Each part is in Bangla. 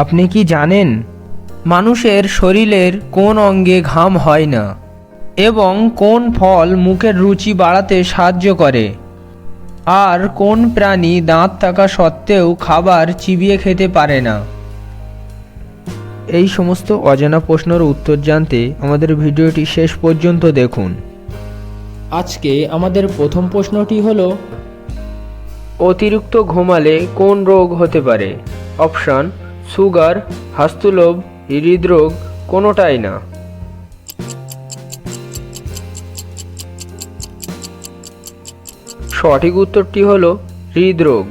আপনি কি জানেন মানুষের শরীরের কোন অঙ্গে ঘাম হয় না এবং কোন ফল মুখের রুচি বাড়াতে সাহায্য করে, আর কোন প্রাণী দাঁত থাকা সত্ত্বেও খাবার চিবিয়ে খেতে পারে না? এই সমস্ত অজানা প্রশ্নের উত্তর জানতে আমাদের ভিডিওটি শেষ পর্যন্ত দেখুন। আজকে আমাদের প্রথম প্রশ্নটি হলো, অতিরিক্ত ঘুমালে কোন রোগ হতে পারে? অপশান: সুগার, হাস্তুলোভ, হৃদরোগ, কোনোটাই না। সঠিক উত্তরটি হলো হৃদরোগ।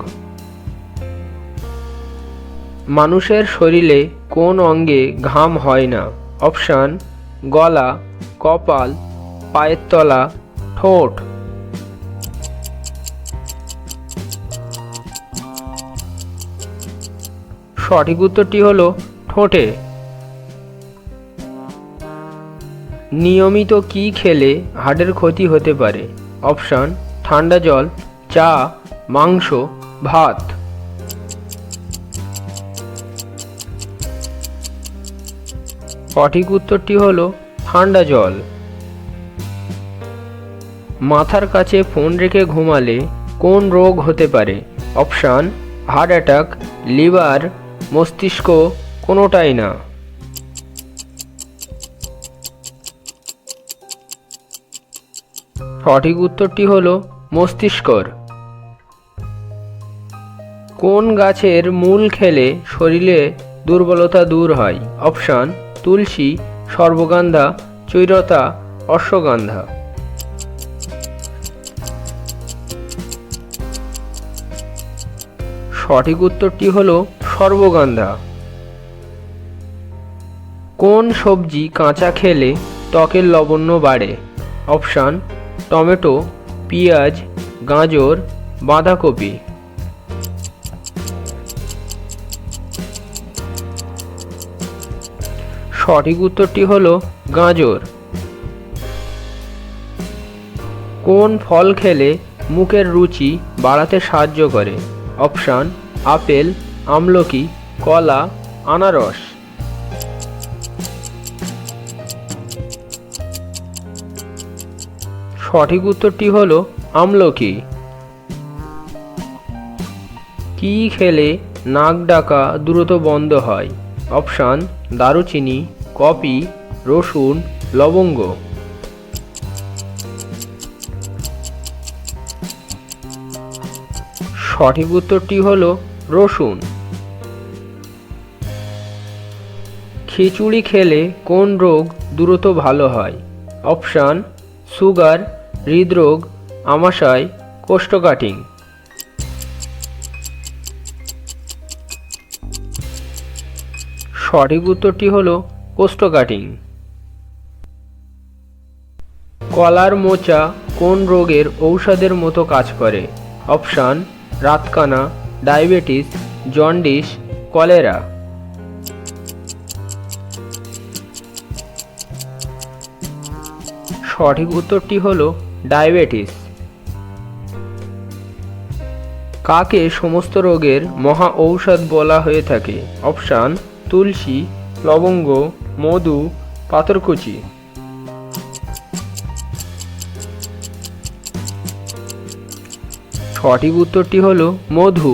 মানুষের শরীরে কোন অঙ্গে ঘাম হয় না? অপশান: গলা, কপাল, পায়ের তলা, ঠোঁট। সঠিক উত্তরটি হলো ঠোঁটে। নিয়মিত কি খেলে হার্টের ক্ষতি হতে পারে? অপশান: ঠান্ডা জল, চা, মাংস, ভাত। সঠিক উত্তরটি হলো ঠান্ডা জল। মাথার কাছে ফোন রেখে ঘুমালে কোন রোগ হতে পারে? অপশান: হার্ট অ্যাটাক, লিভার, মস্তিষ্ক, কোনোটাই না। সঠিক উত্তরটি হলো মস্তিষ্কর। কোন গাছের মূল খেলে শরীরে দুর্বলতা দূর হয়? অপশান: তুলসী, সর্বগন্ধা, চৈরতা, অশ্বগন্ধা। সঠিক উত্তরটি হলো সর্বগন্ধা। কোন সবজি কাঁচা খেলে ত্বকের লাবণ্য বাড়ে? অপশান: টমেটো, পেঁয়াজ, গাজর, বাঁধাকপি। সঠিক উত্তরটি হলো গাজর। কোন ফল খেলে মুখের রুচি বাড়াতে সাহায্য করে? অপশান: আপেল, আমলকি, কলা, আনারস। সঠিক উত্তরটি হলো আমলকি। কি খেলে নাক ডাকা দ্রুত বন্ধ হয়? অপশান: দারুচিনি, কফি, রসুন, লবঙ্গ। সঠিক উত্তরটি হলো রসুন। খিচুড়ি খেলে কোন রোগ দ্রুত ভালো হয়? অপশান: সুগার, হৃদরোগ, আমাশয়, কোষ্ঠকাঠিন্য। সঠিক উত্তরটি হলো কোষ্ঠকাঠিন্য। কলার মোচা কোন রোগের ঔষধের মতো কাজ করে? অপশান: রাতকানা, ডায়াবেটিস, জন্ডিস, কলেরা। সঠিক উত্তরটি হলো ডায়াবেটিস। কাকে সমস্ত রোগের মহা ঔষধ বলা হয়ে থাকে? অপশান: তুলসী, লবঙ্গ, মধু, পাথরকুচি। সঠিক উত্তরটি হলো মধু।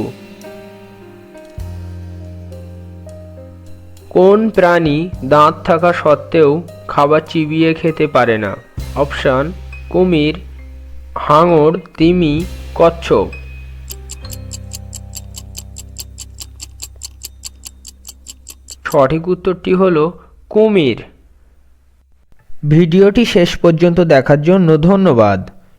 কোন প্রাণী দাঁত থাকা সত্ত্বেও খাবার চিবিয়ে খেতে পারে না? অপশান: কুমির, হাঙর, তিমি, কচ্ছপ। সঠিক উত্তরটি হলো কুমির। ভিডিওটি শেষ পর্যন্ত দেখার জন্য ধন্যবাদ।